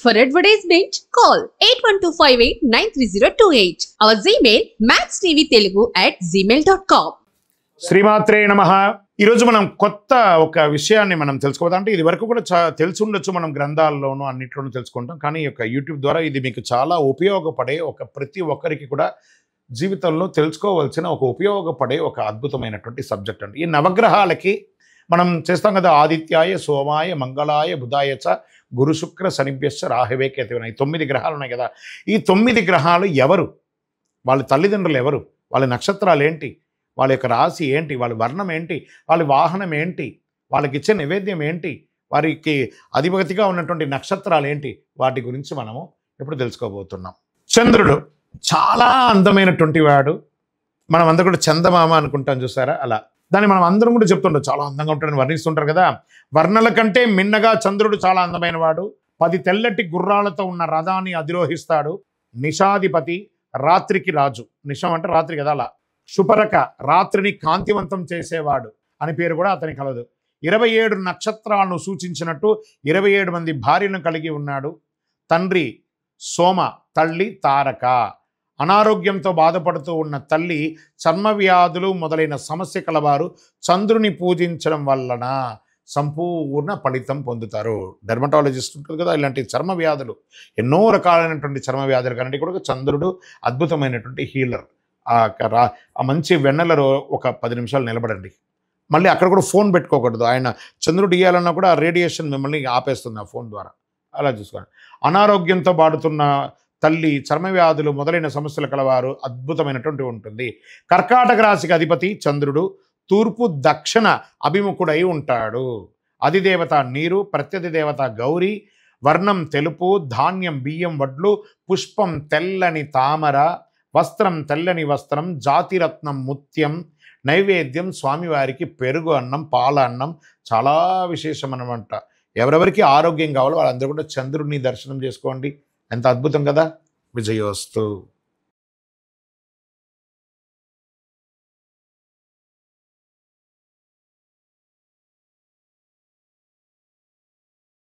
For advertisement, call 8125893028. Our Gmail maxtvtelugu@gmail.com. శ్రీమాత్రే నమః. ఈరోజు మనం కొత్త ఒక విషయాన్ని మనం తెలుసుకోవద్దు. అంటే ఇది వరకు కూడా తెలిసి ఉండొచ్చు, మనం గ్రంథాల్లోనూ అన్నిట్లోనూ తెలుసుకుంటాం. కానీ ఈ యొక్క యూట్యూబ్ ద్వారా ఇది మీకు చాలా ఉపయోగపడే ప్రతి ఒక్కరికి కూడా జీవితంలో తెలుసుకోవాల్సిన ఉపయోగపడే ఒక అద్భుతమైనటువంటి సబ్జెక్ట్ అండి. ఈ నవగ్రహాలకి మనం చేస్తాం కదా, ఆదిత్యాయ సోమాయ మంగళాయ బుధాయ చ గురు శుక్ర శనిభ్యశ్చ రాహవే కేతువున. ఈ 9 గ్రహాలు ఉన్నాయి కదా. ఈ 9 గ్రహాలు ఎవరు, వాళ్ళ తల్లిదండ్రులు ఎవరు, వాళ్ళ నక్షత్రాలు ఏంటి, వాళ్ళ యొక్క రాశి ఏంటి, వాళ్ళ వర్ణం ఏంటి, వాళ్ళ వాహనం ఏంటి, వాళ్ళకి ఇచ్చే నైవేద్యం ఏంటి, వారికి అధిపతిగా ఉన్నటువంటి నక్షత్రాలు ఏంటి, వాటి గురించి మనము ఇప్పుడు తెలుసుకోబోతున్నాం. చంద్రుడు చాలా అందమైనటువంటి వాడు. మనం అందరూ కూడా చందమామ అనుకుంటాం, చూసారా? అలా దాన్ని మనం అందరం కూడా చెప్తుంటాం, చాలా అందంగా ఉంటాడని వర్ణిస్తుంటారు కదా. వర్ణల కంటే మిన్నగా చంద్రుడు చాలా అందమైన వాడు. 10 తెల్లటి గుర్రాలతో ఉన్న రథాన్ని అధిరోహిస్తాడు. నిషాధిపతి, రాత్రికి రాజు. నిషం అంటే రాత్రి కదా, అలా. శుభరక, రాత్రిని కాంతివంతం చేసేవాడు అని పేరు కూడా అతనికి కలదు. 27 నక్షత్రాలను సూచించినట్టు 27 మంది భార్యను కలిగి ఉన్నాడు. తండ్రి సోమ, తల్లి తారక. అనారోగ్యంతో బాధపడుతూ ఉన్న తల్లి చర్మ వ్యాధులు మొదలైన సమస్య కలవారు చంద్రుని పూజించడం వలన సంపూర్ణ ఫలితం పొందుతారు. డెర్మటాలజిస్ట్ ఉంటుంది కదా, ఇలాంటి చర్మ వ్యాధులు, ఎన్నో రకాలైనటువంటి చర్మ వ్యాధులు కానీ కూడా చంద్రుడు అద్భుతమైనటువంటి హీలర్. ఆ మంచి వెన్నెలలో ఒక 10 నిమిషాలు నిలబడండి. మళ్ళీ అక్కడ కూడా ఫోన్ పెట్టుకోకూడదు. ఆయన చంద్రుడు ఇవ్వాలన్నా కూడా ఆ రేడియేషన్ మిమ్మల్ని ఆపేస్తుంది ఆ ఫోన్ ద్వారా. అలా చూసుకోండి. అనారోగ్యంతో బాడుతున్న తల్లి, చర్మ వ్యాధులు మొదలైన సమస్యలు కలవారు అద్భుతమైనటువంటి ఉంటుంది. కర్కాటక రాశికి అధిపతి చంద్రుడు. తూర్పు దక్షిణ అభిముఖుడై ఉంటాడు. అధిదేవత నీరు, ప్రత్యధి దేవత గౌరీ. వర్ణం తెలుపు, ధాన్యం బియ్యం వడ్లు, పుష్పం తెల్లని తామర, వస్త్రం తెల్లని వస్త్రం, జాతిరత్నం ముత్యం. నైవేద్యం స్వామివారికి పెరుగు అన్నం, పాల అన్నం. చాలా విశేషం అనమాట. ఎవరెవరికి ఆరోగ్యం కావాలో వాళ్ళందరూ కూడా చంద్రుడిని దర్శనం చేసుకోండి. ఎంత అద్భుతం కదా. విజయోస్తు.